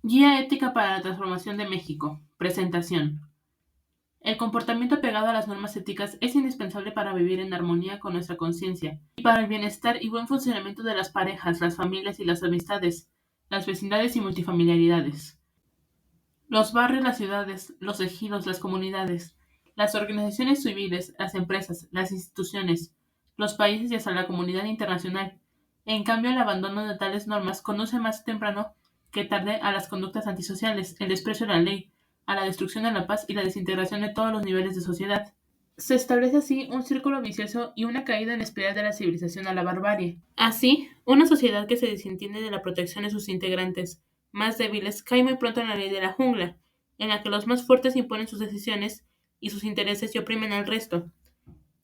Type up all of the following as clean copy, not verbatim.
Guía ética para la transformación de México. Presentación. El comportamiento apegado a las normas éticas es indispensable para vivir en armonía con nuestra conciencia y para el bienestar y buen funcionamiento de las parejas, las familias y las amistades, las vecindades y multifamiliaridades, los barrios, las ciudades, los ejidos, las comunidades, las organizaciones civiles, las empresas, las instituciones, los países y hasta la comunidad internacional. En cambio, el abandono de tales normas conduce más temprano que tarde a las conductas antisociales, el desprecio a la ley, a la destrucción de la paz y la desintegración de todos los niveles de sociedad. Se establece así un círculo vicioso y una caída en espiral de la civilización a la barbarie. Así, una sociedad que se desentiende de la protección de sus integrantes más débiles cae muy pronto en la ley de la jungla, en la que los más fuertes imponen sus decisiones y sus intereses y oprimen al resto,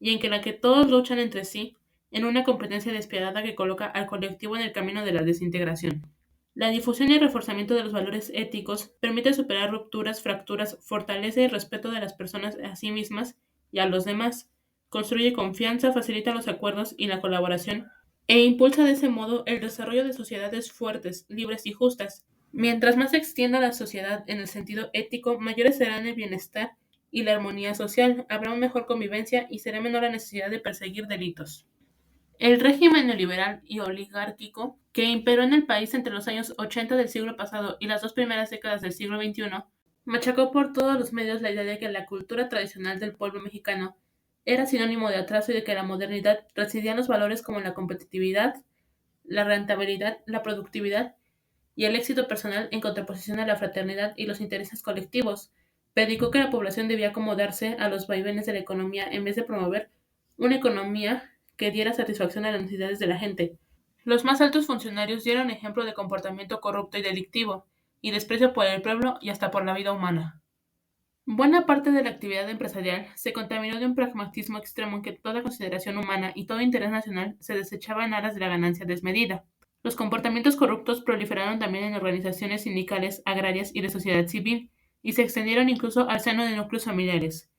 y en que la que todos luchan entre sí en una competencia despiadada que coloca al colectivo en el camino de la desintegración. La difusión y reforzamiento de los valores éticos permite superar rupturas, fracturas, fortalece el respeto de las personas a sí mismas y a los demás, construye confianza, facilita los acuerdos y la colaboración, e impulsa de ese modo el desarrollo de sociedades fuertes, libres y justas. Mientras más se extienda la sociedad en el sentido ético, mayores serán el bienestar y la armonía social, habrá una mejor convivencia y será menor la necesidad de perseguir delitos. El régimen neoliberal y oligárquico que imperó en el país entre los años 80 del siglo pasado y las dos primeras décadas del siglo XXI machacó por todos los medios la idea de que la cultura tradicional del pueblo mexicano era sinónimo de atraso y de que la modernidad residía en los valores como la competitividad, la rentabilidad, la productividad y el éxito personal en contraposición a la fraternidad y los intereses colectivos. Predicó que la población debía acomodarse a los vaivenes de la economía en vez de promover una economía que diera satisfacción a las necesidades de la gente. Los más altos funcionarios dieron ejemplo de comportamiento corrupto y delictivo, y desprecio por el pueblo y hasta por la vida humana. Buena parte de la actividad empresarial se contaminó de un pragmatismo extremo en que toda consideración humana y todo interés nacional se desechaba en aras de la ganancia desmedida. Los comportamientos corruptos proliferaron también en organizaciones sindicales, agrarias y de sociedad civil, y se extendieron incluso al seno de núcleos familiares.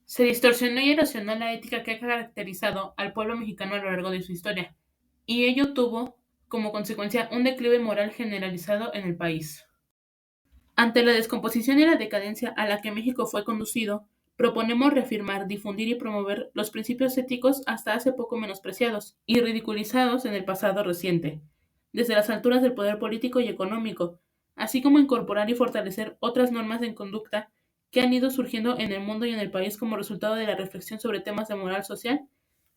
Se distorsionó y erosionó la ética que ha caracterizado al pueblo mexicano a lo largo de su historia, y ello tuvo como consecuencia un declive moral generalizado en el país. Ante la descomposición y la decadencia a la que México fue conducido, proponemos reafirmar, difundir y promover los principios éticos hasta hace poco menospreciados y ridiculizados en el pasado reciente, desde las alturas del poder político y económico, así como incorporar y fortalecer otras normas en conducta que han ido surgiendo en el mundo y en el país como resultado de la reflexión sobre temas de moral social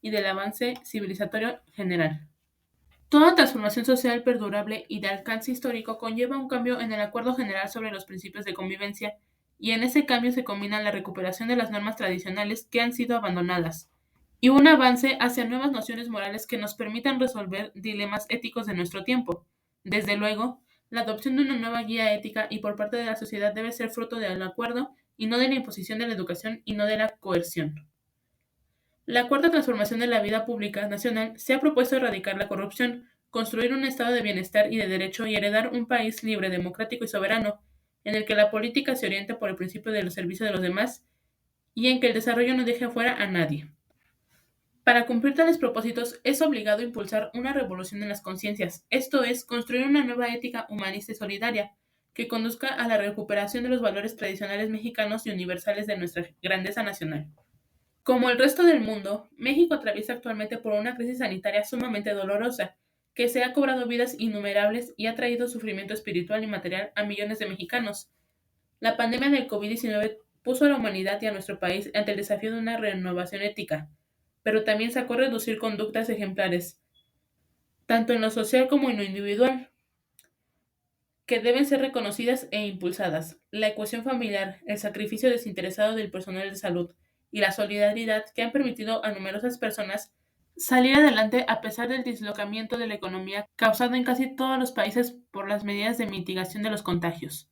y del avance civilizatorio general. Toda transformación social perdurable y de alcance histórico conlleva un cambio en el acuerdo general sobre los principios de convivencia, y en ese cambio se combina la recuperación de las normas tradicionales que han sido abandonadas, y un avance hacia nuevas nociones morales que nos permitan resolver dilemas éticos de nuestro tiempo. Desde luego, la adopción de una nueva guía ética y por parte de la sociedad debe ser fruto del acuerdo y no de la imposición de la educación y no de la coerción. La cuarta transformación de la vida pública nacional se ha propuesto erradicar la corrupción, construir un estado de bienestar y de derecho y heredar un país libre, democrático y soberano, en el que la política se oriente por el principio del servicio de los demás y en que el desarrollo no deje afuera a nadie. Para cumplir tales propósitos es obligado impulsar una revolución en las conciencias, esto es, construir una nueva ética humanista y solidaria, que conduzca a la recuperación de los valores tradicionales mexicanos y universales de nuestra grandeza nacional. Como el resto del mundo, México atraviesa actualmente por una crisis sanitaria sumamente dolorosa, que se ha cobrado vidas innumerables y ha traído sufrimiento espiritual y material a millones de mexicanos. La pandemia del COVID-19 puso a la humanidad y a nuestro país ante el desafío de una renovación ética, pero también sacó a reducir conductas ejemplares, tanto en lo social como en lo individual, que deben ser reconocidas e impulsadas. La ecuación familiar, el sacrificio desinteresado del personal de salud y la solidaridad que han permitido a numerosas personas salir adelante a pesar del dislocamiento de la economía causado en casi todos los países por las medidas de mitigación de los contagios.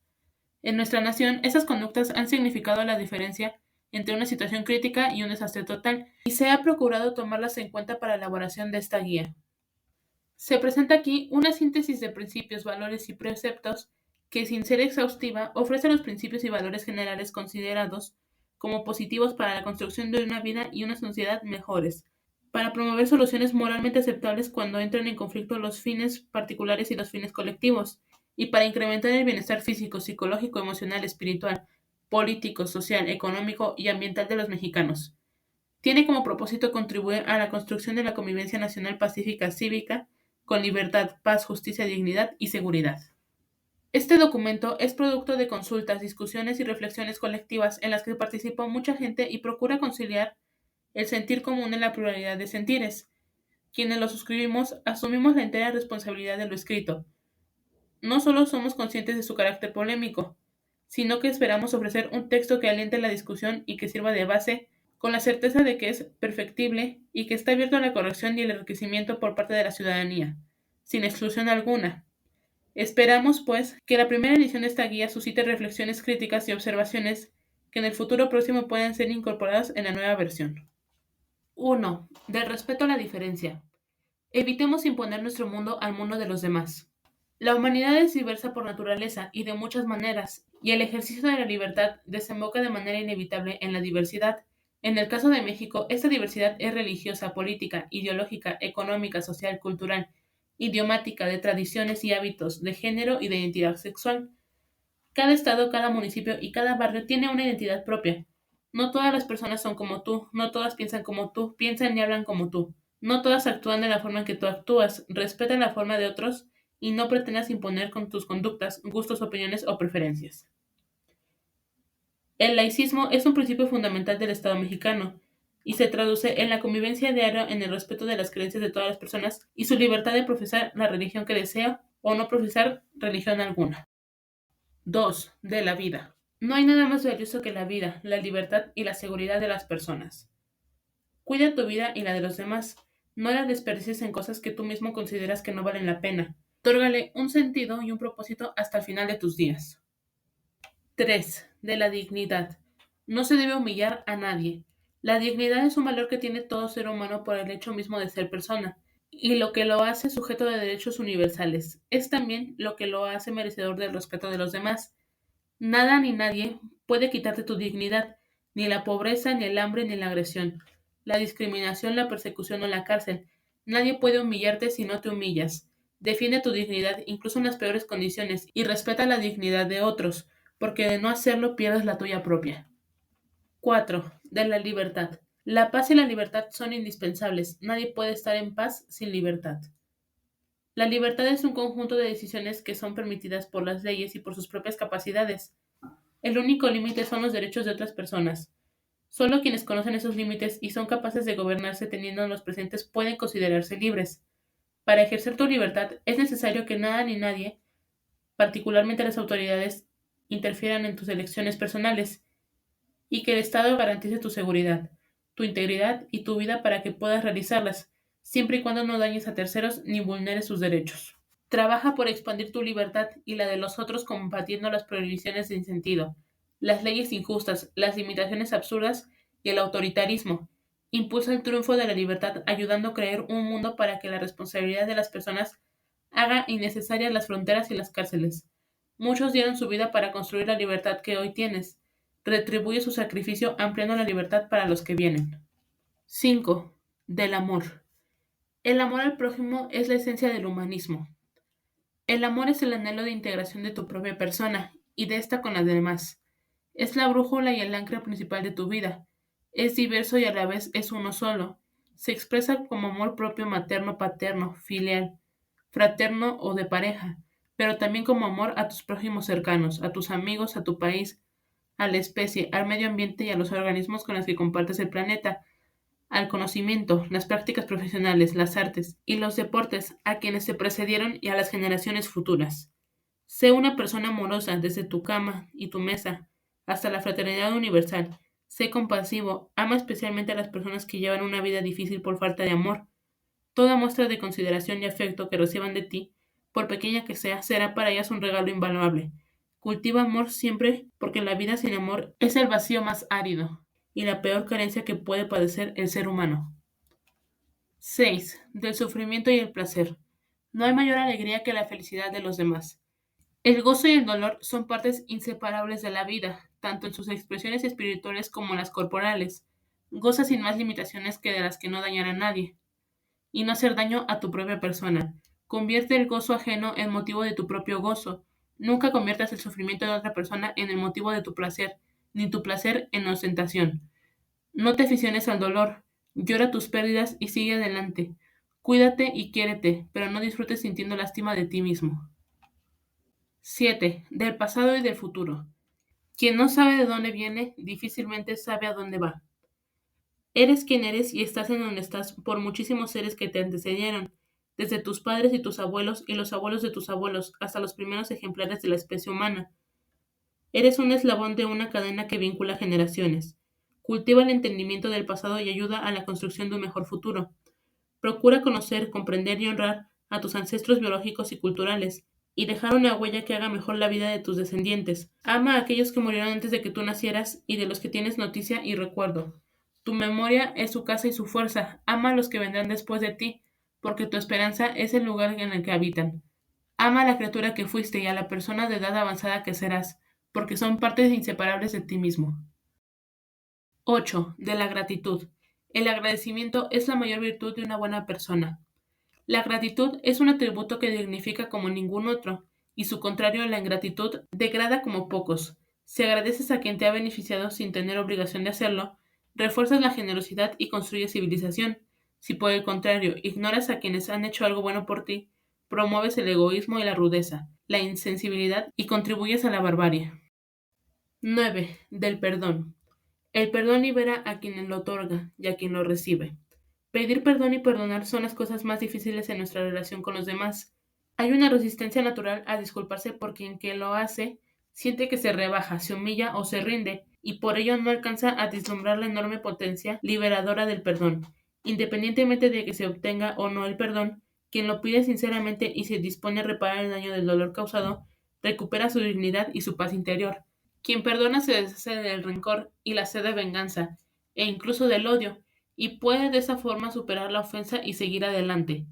En nuestra nación, esas conductas han significado la diferencia entre una situación crítica y un desastre total, y se ha procurado tomarlas en cuenta para la elaboración de esta guía. Se presenta aquí una síntesis de principios, valores y preceptos que, sin ser exhaustiva, ofrece los principios y valores generales considerados como positivos para la construcción de una vida y una sociedad mejores, para promover soluciones moralmente aceptables cuando entran en conflicto los fines particulares y los fines colectivos, y para incrementar el bienestar físico, psicológico, emocional, espiritual, político, social, económico y ambiental de los mexicanos. Tiene como propósito contribuir a la construcción de la convivencia nacional pacífica cívica, con libertad, paz, justicia, dignidad y seguridad. Este documento es producto de consultas, discusiones y reflexiones colectivas en las que participó mucha gente y procura conciliar el sentir común en la pluralidad de sentires. Quienes lo suscribimos asumimos la entera responsabilidad de lo escrito. No solo somos conscientes de su carácter polémico, sino que esperamos ofrecer un texto que aliente la discusión y que sirva de base, con la certeza de que es perfectible y que está abierto a la corrección y el enriquecimiento por parte de la ciudadanía, sin exclusión alguna. Esperamos, pues, que la primera edición de esta guía suscite reflexiones críticas y observaciones que en el futuro próximo puedan ser incorporadas en la nueva versión. 1. Del respeto a la diferencia. Evitemos imponer nuestro mundo al mundo de los demás. La humanidad es diversa por naturaleza y de muchas maneras, y el ejercicio de la libertad desemboca de manera inevitable en la diversidad. En el caso de México, esta diversidad es religiosa, política, ideológica, económica, social, cultural, idiomática, de tradiciones y hábitos, de género y de identidad sexual. Cada estado, cada municipio y cada barrio tiene una identidad propia. No todas las personas son como tú, no todas piensan como tú, piensan y hablan como tú. No todas actúan de la forma en que tú actúas, respeta la forma de otros y no pretendas imponer con tus conductas, gustos, opiniones o preferencias. El laicismo es un principio fundamental del Estado mexicano y se traduce en la convivencia diaria en el respeto de las creencias de todas las personas y su libertad de profesar la religión que desea o no profesar religión alguna. 2. De la vida. No hay nada más valioso que la vida, la libertad y la seguridad de las personas. Cuida tu vida y la de los demás. No la desperdicies en cosas que tú mismo consideras que no valen la pena. Otórgale un sentido y un propósito hasta el final de tus días. 3. De la dignidad. No se debe humillar a nadie. La dignidad es un valor que tiene todo ser humano por el hecho mismo de ser persona, y lo que lo hace sujeto de derechos universales. Es también lo que lo hace merecedor del respeto de los demás. Nada ni nadie puede quitarte tu dignidad, ni la pobreza, ni el hambre, ni la agresión, la discriminación, la persecución o la cárcel. Nadie puede humillarte si no te humillas. Defiende tu dignidad incluso en las peores condiciones y respeta la dignidad de otros, porque de no hacerlo pierdes la tuya propia. 4. De la libertad. La paz y la libertad son indispensables. Nadie puede estar en paz sin libertad. La libertad es un conjunto de decisiones que son permitidas por las leyes y por sus propias capacidades. El único límite son los derechos de otras personas. Solo quienes conocen esos límites y son capaces de gobernarse teniéndolos presentes pueden considerarse libres. Para ejercer tu libertad es necesario que nada ni nadie, particularmente las autoridades, interfieran en tus elecciones personales y que el Estado garantice tu seguridad, tu integridad y tu vida para que puedas realizarlas, siempre y cuando no dañes a terceros ni vulneres sus derechos. Trabaja por expandir tu libertad y la de los otros combatiendo las prohibiciones sin sentido, las leyes injustas, las limitaciones absurdas y el autoritarismo. Impulsa el triunfo de la libertad ayudando a crear un mundo para que la responsabilidad de las personas haga innecesarias las fronteras y las cárceles. Muchos dieron su vida para construir la libertad que hoy tienes. Retribuye su sacrificio ampliando la libertad para los que vienen. 5. Del amor. El amor al prójimo es la esencia del humanismo. El amor es el anhelo de integración de tu propia persona y de esta con las demás. Es la brújula y el ancla principal de tu vida. Es diverso y a la vez es uno solo. Se expresa como amor propio materno, paterno, filial, fraterno o de pareja, pero también como amor a tus prójimos cercanos, a tus amigos, a tu país, a la especie, al medio ambiente y a los organismos con los que compartes el planeta, al conocimiento, las prácticas profesionales, las artes y los deportes, a quienes te precedieron y a las generaciones futuras. Sé una persona amorosa desde tu cama y tu mesa hasta la fraternidad universal. Sé compasivo, ama especialmente a las personas que llevan una vida difícil por falta de amor. Toda muestra de consideración y afecto que reciban de ti, por pequeña que sea, será para ellas un regalo invaluable. Cultiva amor siempre porque la vida sin amor es el vacío más árido y la peor carencia que puede padecer el ser humano. 6. Del sufrimiento y el placer. No hay mayor alegría que la felicidad de los demás. El gozo y el dolor son partes inseparables de la vida, tanto en sus expresiones espirituales como en las corporales. Goza sin más limitaciones que de las que no dañar a nadie, y no hacer daño a tu propia persona. Convierte el gozo ajeno en motivo de tu propio gozo. Nunca conviertas el sufrimiento de otra persona en el motivo de tu placer, ni tu placer en ostentación. No te aficiones al dolor, llora tus pérdidas y sigue adelante. Cuídate y quiérete, pero no disfrutes sintiendo lástima de ti mismo. 7. Del pasado y del futuro. Quien no sabe de dónde viene, difícilmente sabe a dónde va. Eres quien eres y estás en donde estás por muchísimos seres que te antecedieron, desde tus padres y tus abuelos y los abuelos de tus abuelos hasta los primeros ejemplares de la especie humana. Eres un eslabón de una cadena que vincula generaciones. Cultiva el entendimiento del pasado y ayuda a la construcción de un mejor futuro. Procura conocer, comprender y honrar a tus ancestros biológicos y culturales, y dejar una huella que haga mejor la vida de tus descendientes. Ama a aquellos que murieron antes de que tú nacieras y de los que tienes noticia y recuerdo. Tu memoria es su casa y su fuerza. Ama a los que vendrán después de ti, porque tu esperanza es el lugar en el que habitan. Ama a la criatura que fuiste y a la persona de edad avanzada que serás, porque son partes inseparables de ti mismo. 8. De la gratitud. El agradecimiento es la mayor virtud de una buena persona. La gratitud es un atributo que dignifica como ningún otro, y su contrario, la ingratitud, degrada como pocos. Si agradeces a quien te ha beneficiado sin tener obligación de hacerlo, refuerzas la generosidad y construyes civilización. Si por el contrario, ignoras a quienes han hecho algo bueno por ti, promueves el egoísmo y la rudeza, la insensibilidad y contribuyes a la barbarie. 9. Del perdón. El perdón libera a quien lo otorga y a quien lo recibe. Pedir perdón y perdonar son las cosas más difíciles en nuestra relación con los demás. Hay una resistencia natural a disculparse por quien que lo hace siente que se rebaja, se humilla o se rinde, y por ello no alcanza a vislumbrar la enorme potencia liberadora del perdón. Independientemente de que se obtenga o no el perdón, quien lo pide sinceramente y se dispone a reparar el daño del dolor causado, recupera su dignidad y su paz interior. Quien perdona se deshace del rencor y la sed de venganza, e incluso del odio, y puede de esa forma superar la ofensa y seguir adelante.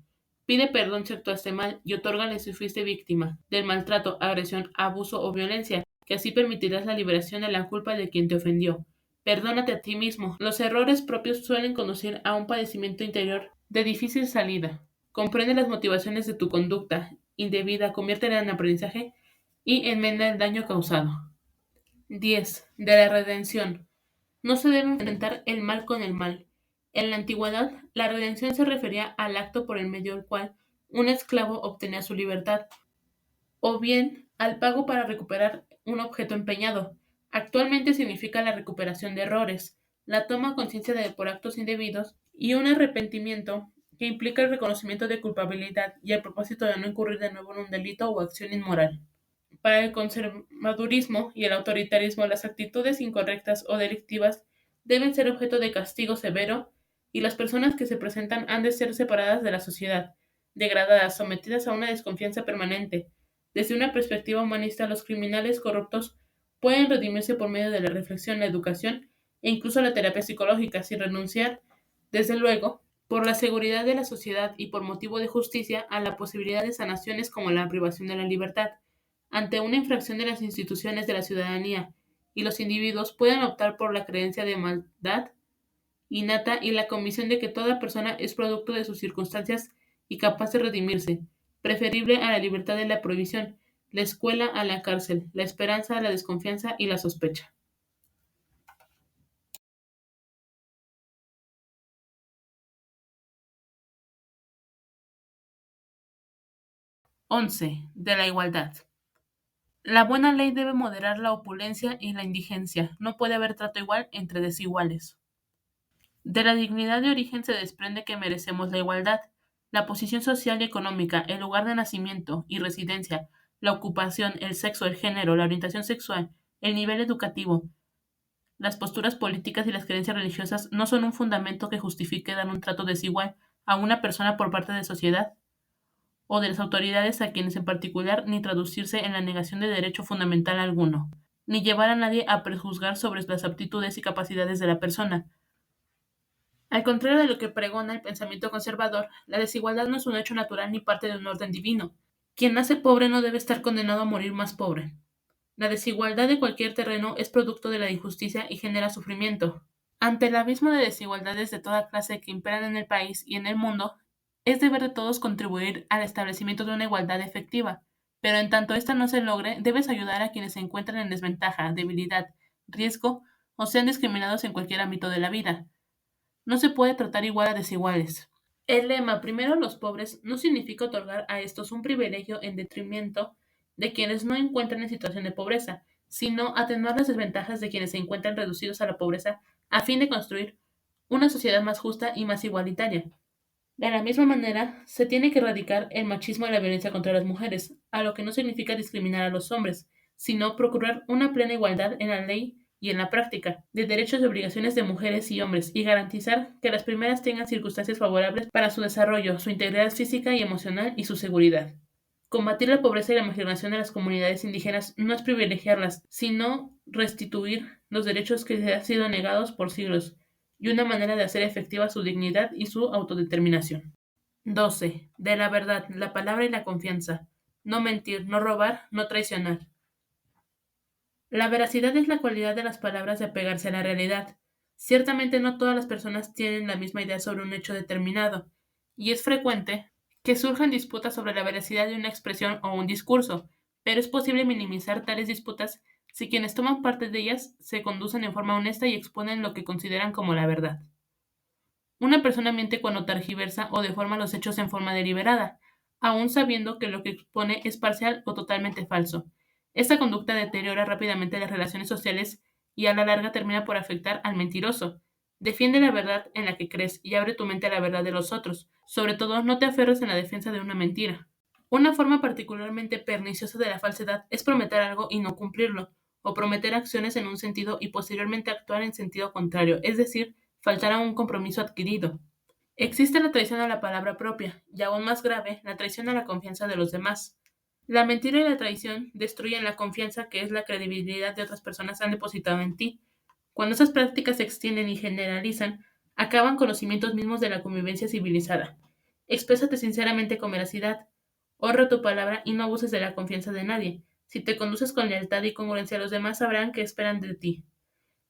Pide perdón si actuaste mal y otórgale si fuiste víctima del maltrato, agresión, abuso o violencia, que así permitirás la liberación de la culpa de quien te ofendió. Perdónate a ti mismo. Los errores propios suelen conducir a un padecimiento interior de difícil salida. Comprende las motivaciones de tu conducta indebida, conviértela en aprendizaje y enmenda el daño causado. 10. De la redención. No se debe enfrentar el mal con el mal. En la antigüedad, la redención se refería al acto por el medio del cual un esclavo obtenía su libertad, o bien al pago para recuperar un objeto empeñado. Actualmente significa la recuperación de errores, la toma de conciencia de por actos indebidos y un arrepentimiento que implica el reconocimiento de culpabilidad y el propósito de no incurrir de nuevo en un delito o acción inmoral. Para el conservadurismo y el autoritarismo, las actitudes incorrectas o delictivas deben ser objeto de castigo severo y las personas que se presentan han de ser separadas de la sociedad, degradadas, sometidas a una desconfianza permanente. Desde una perspectiva humanista, los criminales corruptos pueden redimirse por medio de la reflexión, la educación e incluso la terapia psicológica, sin renunciar, desde luego, por la seguridad de la sociedad y por motivo de justicia, a la posibilidad de sanaciones como la privación de la libertad ante una infracción de las instituciones de la ciudadanía, y los individuos pueden optar por la creencia de maldad innata y la convicción de que toda persona es producto de sus circunstancias y capaz de redimirse, preferible a la libertad de la prohibición, la escuela a la cárcel, la esperanza a la desconfianza y la sospecha. 11. De la igualdad. La buena ley debe moderar la opulencia y la indigencia. No puede haber trato igual entre desiguales. De la dignidad de origen se desprende que merecemos la igualdad. La posición social y económica, el lugar de nacimiento y residencia, la ocupación, el sexo, el género, la orientación sexual, el nivel educativo, las posturas políticas y las creencias religiosas no son un fundamento que justifique dar un trato desigual a una persona por parte de sociedad o de las autoridades a quienes en particular, ni traducirse en la negación de derecho fundamental alguno, ni llevar a nadie a prejuzgar sobre las aptitudes y capacidades de la persona. Al contrario de lo que pregona el pensamiento conservador, la desigualdad no es un hecho natural ni parte de un orden divino. Quien nace pobre no debe estar condenado a morir más pobre. La desigualdad de cualquier terreno es producto de la injusticia y genera sufrimiento. Ante el abismo de desigualdades de toda clase que imperan en el país y en el mundo, es deber de todos contribuir al establecimiento de una igualdad efectiva, pero en tanto esta no se logre, debes ayudar a quienes se encuentran en desventaja, debilidad, riesgo o sean discriminados en cualquier ámbito de la vida. No se puede tratar igual a desiguales. El lema "primero los pobres" no significa otorgar a estos un privilegio en detrimento de quienes no encuentran en situación de pobreza, sino atenuar las desventajas de quienes se encuentran reducidos a la pobreza a fin de construir una sociedad más justa y más igualitaria. De la misma manera, se tiene que erradicar el machismo y la violencia contra las mujeres, a lo que no significa discriminar a los hombres, sino procurar una plena igualdad en la ley y en la práctica, de derechos y obligaciones de mujeres y hombres, y garantizar que las primeras tengan circunstancias favorables para su desarrollo, su integridad física y emocional y su seguridad. Combatir la pobreza y la marginación de las comunidades indígenas no es privilegiarlas, sino restituir los derechos que les han sido negados por siglos, y una manera de hacer efectiva su dignidad y su autodeterminación. 12. De la verdad, la palabra y la confianza. No mentir, no robar, no traicionar. La veracidad es la cualidad de las palabras de apegarse a la realidad. Ciertamente no todas las personas tienen la misma idea sobre un hecho determinado, y es frecuente que surjan disputas sobre la veracidad de una expresión o un discurso, pero es posible minimizar tales disputas si quienes toman parte de ellas se conducen en forma honesta y exponen lo que consideran como la verdad. Una persona miente cuando tergiversa o deforma los hechos en forma deliberada, aun sabiendo que lo que expone es parcial o totalmente falso. Esta conducta deteriora rápidamente las relaciones sociales y a la larga termina por afectar al mentiroso. Defiende la verdad en la que crees y abre tu mente a la verdad de los otros. Sobre todo, no te aferres en la defensa de una mentira. Una forma particularmente perniciosa de la falsedad es prometer algo y no cumplirlo, o prometer acciones en un sentido y posteriormente actuar en sentido contrario, es decir, faltar a un compromiso adquirido. Existe la traición a la palabra propia, y aún más grave, la traición a la confianza de los demás. La mentira y la traición destruyen la confianza que es la credibilidad de otras personas han depositado en ti. Cuando esas prácticas se extienden y generalizan, acaban con los cimientos mismos de la convivencia civilizada. Exprésate sinceramente con veracidad. Honra tu palabra y no abuses de la confianza de nadie. Si te conduces con lealtad y congruencia, los demás sabrán qué esperan de ti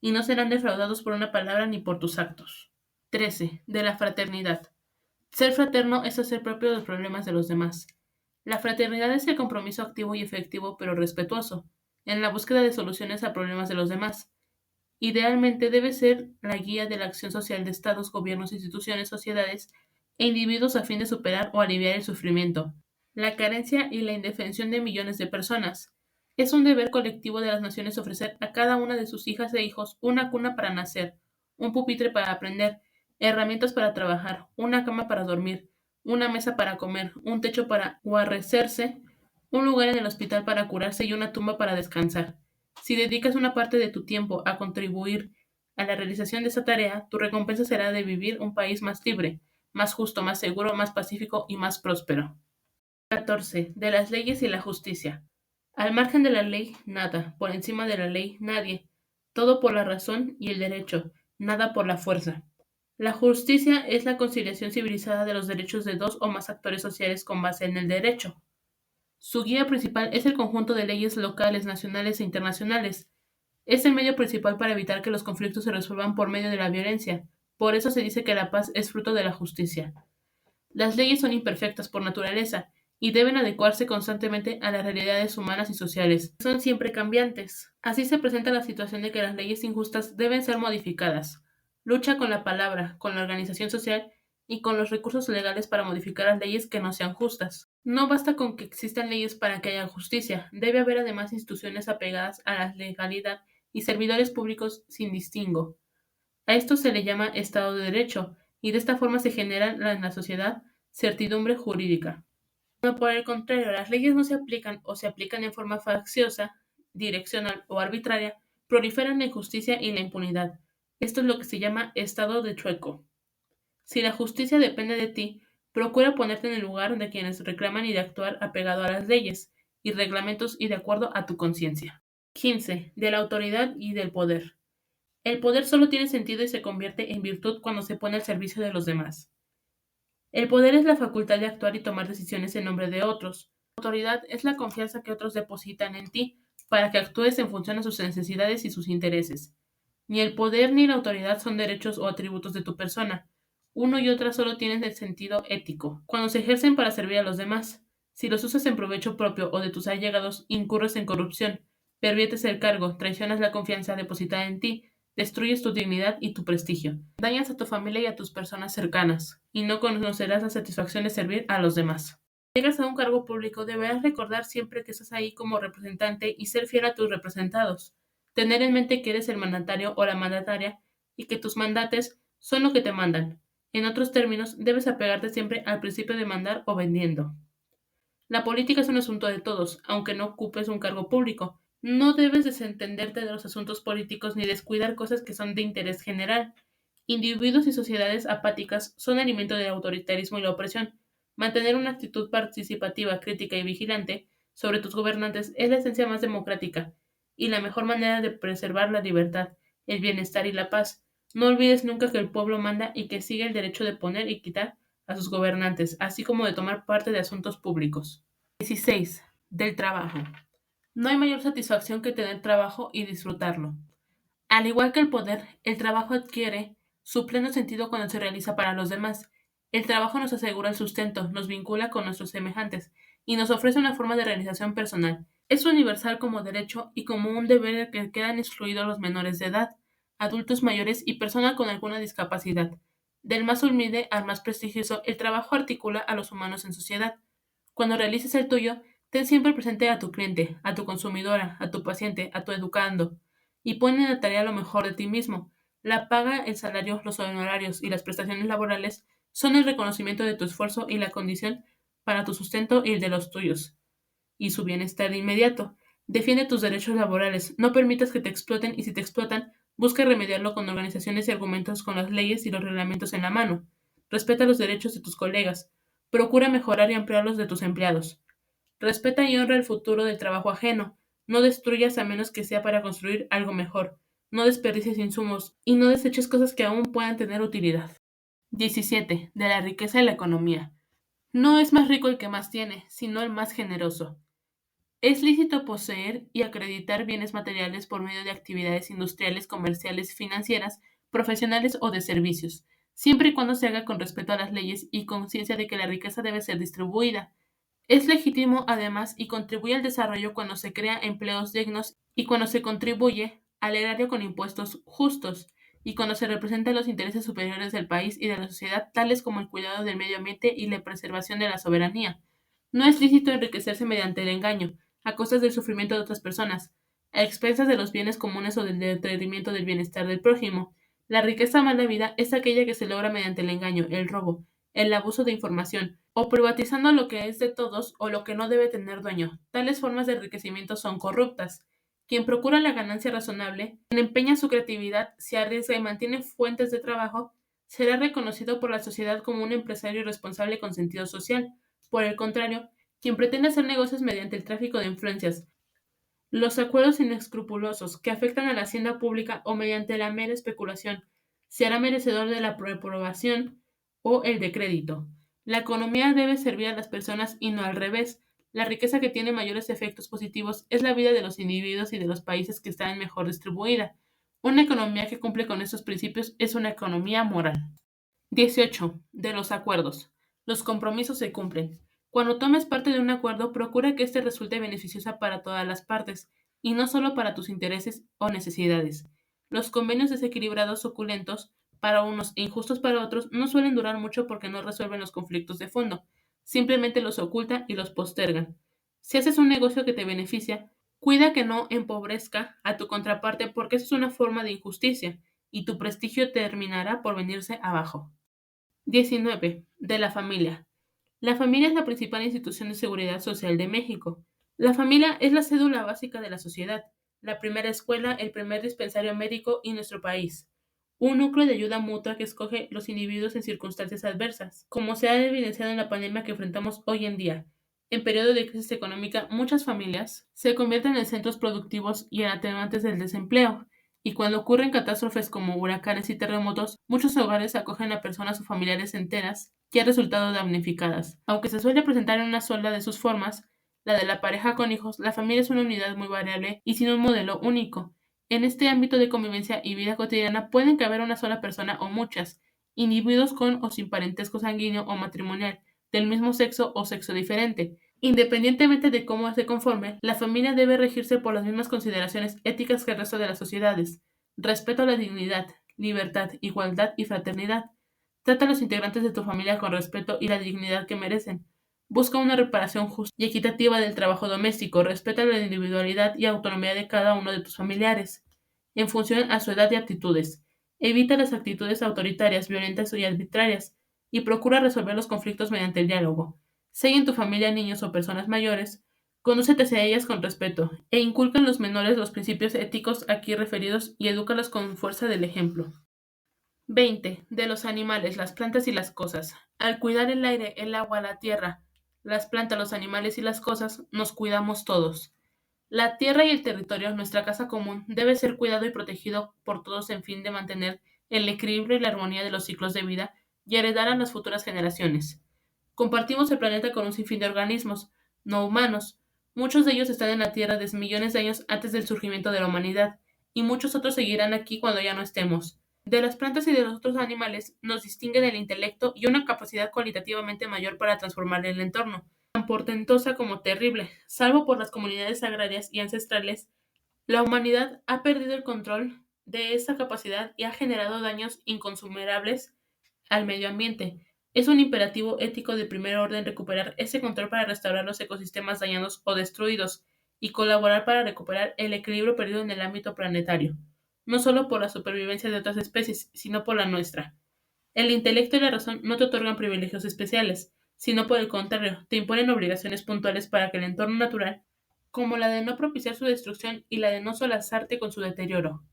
y no serán defraudados por una palabra ni por tus actos. 13. De la fraternidad. Ser fraterno es hacer propio los problemas de los demás. La fraternidad es el compromiso activo y efectivo, pero respetuoso, en la búsqueda de soluciones a problemas de los demás. Idealmente debe ser la guía de la acción social de estados, gobiernos, instituciones, sociedades e individuos a fin de superar o aliviar el sufrimiento, la carencia y la indefensión de millones de personas. Es un deber colectivo de las naciones ofrecer a cada una de sus hijas e hijos una cuna para nacer, un pupitre para aprender, herramientas para trabajar, una cama para dormir, una mesa para comer, un techo para guarecerse, un lugar en el hospital para curarse y una tumba para descansar. Si dedicas una parte de tu tiempo a contribuir a la realización de esta tarea, tu recompensa será de vivir un país más libre, más justo, más seguro, más pacífico y más próspero. 14. De las leyes y la justicia. Al margen de la ley, nada; por encima de la ley, nadie. Todo por la razón y el derecho, nada por la fuerza. La justicia es la conciliación civilizada de los derechos de dos o más actores sociales con base en el derecho. Su guía principal es el conjunto de leyes locales, nacionales e internacionales. Es el medio principal para evitar que los conflictos se resuelvan por medio de la violencia. Por eso se dice que la paz es fruto de la justicia. Las leyes son imperfectas por naturaleza y deben adecuarse constantemente a las realidades humanas y sociales. Son siempre cambiantes. Así se presenta la situación de que las leyes injustas deben ser modificadas. Lucha con la palabra, con la organización social y con los recursos legales para modificar las leyes que no sean justas. No basta con que existan leyes para que haya justicia. Debe haber además instituciones apegadas a la legalidad y servidores públicos sin distingo. A esto se le llama Estado de Derecho, y de esta forma se genera en la sociedad certidumbre jurídica. Cuando por el contrario las leyes no se aplican o se aplican en forma facciosa, direccional o arbitraria, proliferan la injusticia y la impunidad. Esto es lo que se llama estado de chueco. Si la justicia depende de ti, procura ponerte en el lugar de quienes reclaman y de actuar apegado a las leyes y reglamentos y de acuerdo a tu conciencia. 15. De la autoridad y del poder. El poder solo tiene sentido y se convierte en virtud cuando se pone al servicio de los demás. El poder es la facultad de actuar y tomar decisiones en nombre de otros. La autoridad es la confianza que otros depositan en ti para que actúes en función a sus necesidades y sus intereses. Ni el poder ni la autoridad son derechos o atributos de tu persona. Uno y otra solo tienen el sentido ético, cuando se ejercen para servir a los demás. Si los usas en provecho propio o de tus allegados, incurres en corrupción, perviertes el cargo, traicionas la confianza depositada en ti, destruyes tu dignidad y tu prestigio, dañas a tu familia y a tus personas cercanas, y no conocerás la satisfacción de servir a los demás. Si llegas a un cargo público, deberás recordar siempre que estás ahí como representante y ser fiel a tus representados. Tener en mente que eres el mandatario o la mandataria y que tus mandates son lo que te mandan. En otros términos, debes apegarte siempre al principio de mandar o vendiendo. La política es un asunto de todos, aunque no ocupes un cargo público. No debes desentenderte de los asuntos políticos ni descuidar cosas que son de interés general. Individuos y sociedades apáticas son alimento del autoritarismo y la opresión. Mantener una actitud participativa, crítica y vigilante sobre tus gobernantes es la esencia más democrática y la mejor manera de preservar la libertad, el bienestar y la paz. No olvides nunca que el pueblo manda y que sigue el derecho de poner y quitar a sus gobernantes, así como de tomar parte de asuntos públicos. 16. Del trabajo. No hay mayor satisfacción que tener trabajo y disfrutarlo. Al igual que el poder, el trabajo adquiere su pleno sentido cuando se realiza para los demás. El trabajo nos asegura el sustento, nos vincula con nuestros semejantes y nos ofrece una forma de realización personal. Es universal como derecho y como un deber del que quedan excluidos los menores de edad, adultos mayores y personas con alguna discapacidad. Del más humilde al más prestigioso, el trabajo articula a los humanos en sociedad. Cuando realices el tuyo, ten siempre presente a tu cliente, a tu consumidora, a tu paciente, a tu educando, y pon en la tarea lo mejor de ti mismo. La paga, el salario, los honorarios y las prestaciones laborales son el reconocimiento de tu esfuerzo y la condición para tu sustento y el de los tuyos, y su bienestar inmediato. Defiende tus derechos laborales, no permitas que te exploten y si te explotan, busca remediarlo con organizaciones y argumentos con las leyes y los reglamentos en la mano. Respeta los derechos de tus colegas, procura mejorar y ampliar los de tus empleados. Respeta y honra el futuro del trabajo ajeno. No destruyas a menos que sea para construir algo mejor. No desperdicies insumos y no deseches cosas que aún puedan tener utilidad. 17. De la riqueza y la economía. No es más rico el que más tiene, sino el más generoso. Es lícito poseer y acreditar bienes materiales por medio de actividades industriales, comerciales, financieras, profesionales o de servicios, siempre y cuando se haga con respeto a las leyes y conciencia de que la riqueza debe ser distribuida. Es legítimo, además, y contribuye al desarrollo cuando se crea empleos dignos y cuando se contribuye al erario con impuestos justos y cuando se representan los intereses superiores del país y de la sociedad, tales como el cuidado del medio ambiente y la preservación de la soberanía. No es lícito enriquecerse mediante el engaño, a costas del sufrimiento de otras personas, a expensas de los bienes comunes o del detrimento del bienestar del prójimo. La riqueza mala vida es aquella que se logra mediante el engaño, el robo, el abuso de información, o privatizando lo que es de todos o lo que no debe tener dueño. Tales formas de enriquecimiento son corruptas. Quien procura la ganancia razonable, quien empeña su creatividad, se arriesga y mantiene fuentes de trabajo, será reconocido por la sociedad como un empresario responsable con sentido social. Por el contrario, quien pretende hacer negocios mediante el tráfico de influencias, los acuerdos inescrupulosos que afectan a la hacienda pública o mediante la mera especulación, será merecedor de la reprobación o el de crédito. La economía debe servir a las personas y no al revés. La riqueza que tiene mayores efectos positivos es la vida de los individuos y de los países que están mejor distribuida. Una economía que cumple con estos principios es una economía moral. 18. De los acuerdos. Los compromisos se cumplen. Cuando tomes parte de un acuerdo, procura que éste resulte beneficioso para todas las partes, y no solo para tus intereses o necesidades. Los convenios desequilibrados suculentos para unos e injustos para otros no suelen durar mucho porque no resuelven los conflictos de fondo, simplemente los ocultan y los postergan. Si haces un negocio que te beneficia, cuida que no empobrezca a tu contraparte porque eso es una forma de injusticia, y tu prestigio terminará por venirse abajo. 19. De la familia. La familia es la principal institución de seguridad social de México. La familia es la cédula básica de la sociedad, la primera escuela, el primer dispensario médico y nuestro país. Un núcleo de ayuda mutua que escoge los individuos en circunstancias adversas, como se ha evidenciado en la pandemia que enfrentamos hoy en día. En periodo de crisis económica, muchas familias se convierten en centros productivos y en atenuantes del desempleo, y cuando ocurren catástrofes como huracanes y terremotos, muchos hogares acogen a personas o familiares enteras que han resultado damnificadas. Aunque se suele presentar en una sola de sus formas, la de la pareja con hijos, la familia es una unidad muy variable y sin un modelo único. En este ámbito de convivencia y vida cotidiana pueden caber una sola persona o muchas, individuos con o sin parentesco sanguíneo o matrimonial, del mismo sexo o sexo diferente, Independientemente de cómo se conforme, la familia debe regirse por las mismas consideraciones éticas que el resto de las sociedades: respeto a la dignidad, libertad, igualdad y fraternidad. Trata a los integrantes de tu familia con respeto y la dignidad que merecen. Busca una reparación justa y equitativa del trabajo doméstico. Respeta la individualidad y autonomía de cada uno de tus familiares, en función a su edad y aptitudes. Evita las actitudes autoritarias, violentas y arbitrarias, y procura resolver los conflictos mediante el diálogo. Si hay en tu familia niños o personas mayores, conócete hacia ellas con respeto, e inculca en los menores los principios éticos aquí referidos y edúcalos con fuerza del ejemplo. 20. De los animales, las plantas y las cosas. Al cuidar el aire, el agua, la tierra, las plantas, los animales y las cosas, nos cuidamos todos. La tierra y el territorio, nuestra casa común, debe ser cuidado y protegido por todos en fin de mantener el equilibrio y la armonía de los ciclos de vida y heredar a las futuras generaciones. Compartimos el planeta con un sinfín de organismos, no humanos. Muchos de ellos están en la Tierra desde millones de años antes del surgimiento de la humanidad, y muchos otros seguirán aquí cuando ya no estemos. De las plantas y de los otros animales nos distinguen el intelecto y una capacidad cualitativamente mayor para transformar el entorno, tan portentosa como terrible. Salvo por las comunidades agrarias y ancestrales, la humanidad ha perdido el control de esa capacidad y ha generado daños inconsumerables al medio ambiente. Es un imperativo ético de primer orden recuperar ese control para restaurar los ecosistemas dañados o destruidos y colaborar para recuperar el equilibrio perdido en el ámbito planetario, no solo por la supervivencia de otras especies, sino por la nuestra. El intelecto y la razón no te otorgan privilegios especiales, sino por el contrario, te imponen obligaciones puntuales para que el entorno natural, como la de no propiciar su destrucción y la de no solazarte con su deterioro.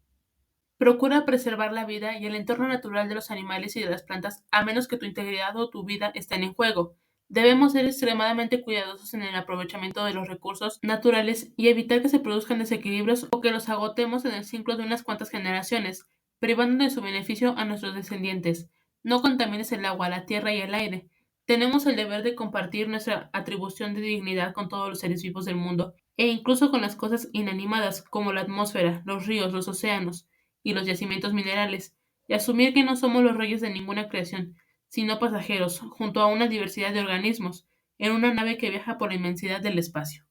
Procura preservar la vida y el entorno natural de los animales y de las plantas, a menos que tu integridad o tu vida estén en juego. Debemos ser extremadamente cuidadosos en el aprovechamiento de los recursos naturales y evitar que se produzcan desequilibrios o que los agotemos en el ciclo de unas cuantas generaciones, privando de su beneficio a nuestros descendientes. No contamines el agua, la tierra y el aire. Tenemos el deber de compartir nuestra atribución de dignidad con todos los seres vivos del mundo, e incluso con las cosas inanimadas como la atmósfera, los ríos, los océanos y los yacimientos minerales, y asumir que no somos los reyes de ninguna creación, sino pasajeros, junto a una diversidad de organismos, en una nave que viaja por la inmensidad del espacio.